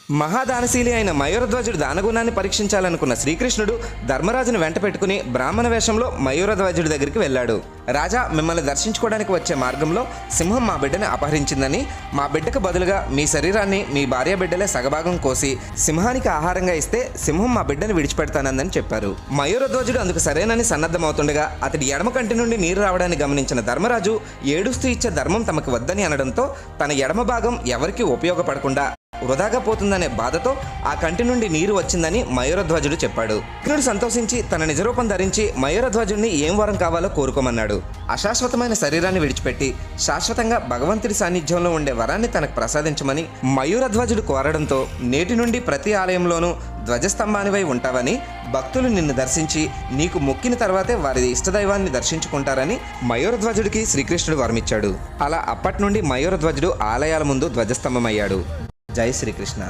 మహాదానశీలి అయిన మయూరధ్వజుడు దానగుణాన్ని పరీక్షించాలనుకున్న శ్రీకృష్ణుడు ధర్మరాజును వెంట పెట్టుకుని బ్రాహ్మణ వేషంలో మయూరధ్వజుడి దగ్గరికి వెళ్ళాడు. రాజా, మిమ్మల్ని దర్శించుకోవడానికి వచ్చే మార్గంలో సింహం మా బిడ్డని అపహరించిందని, మా బిడ్డకు బదులుగా మీ శరీరాన్ని మీ భార్య బిడ్డలే సగభాగం కోసి సింహానికి ఆహారంగా ఇస్తే సింహం మా బిడ్డని విడిచిపెడతానందని చెప్పారు. మయూరధ్వజుడు అందుకు సరేనని సన్నద్ధమవుతుండగా అతడి ఎడమ కంటి నుండి నీరు రావడాన్ని గమనించిన ధర్మరాజు ఏడుస్తూ ఇచ్చే ధర్మం తమకు వద్దని అనడంతో తన ఎడమ భాగం ఎవరికీ ఉపయోగపడకుండా వృధాగా పోతుందనే బాధతో ఆ కంటి నుండి నీరు వచ్చిందని మయూరధ్వజుడు చెప్పాడు. కృష్ణుడు సంతోషించి తన నిజరూపం ధరించి మయూరధ్వజుడిని ఏం వరం కావాలో కోరుకోమన్నాడు. అశాశ్వతమైన శరీరాన్ని విడిచిపెట్టి శాశ్వతంగా భగవంతుడి సాన్నిధ్యంలో ఉండే వరాన్ని తనకు ప్రసాదించమని మయూరధ్వజుడు కోరడంతో నేటి నుండి ప్రతి ఆలయంలోనూ ధ్వజస్తంభానివై ఉంటావని, భక్తులు నిన్ను దర్శించి నీకు మొక్కిన తర్వాతే వారి ఇష్టదైవాన్ని దర్శించుకుంటారని మయూరధ్వజుడికి శ్రీకృష్ణుడు వరమిచ్చాడు. అలా అప్పటి నుండి మయూరధ్వజుడు ఆలయాల ముందు ధ్వజస్తంభమయ్యాడు. జై శ్రీకృష్ణ.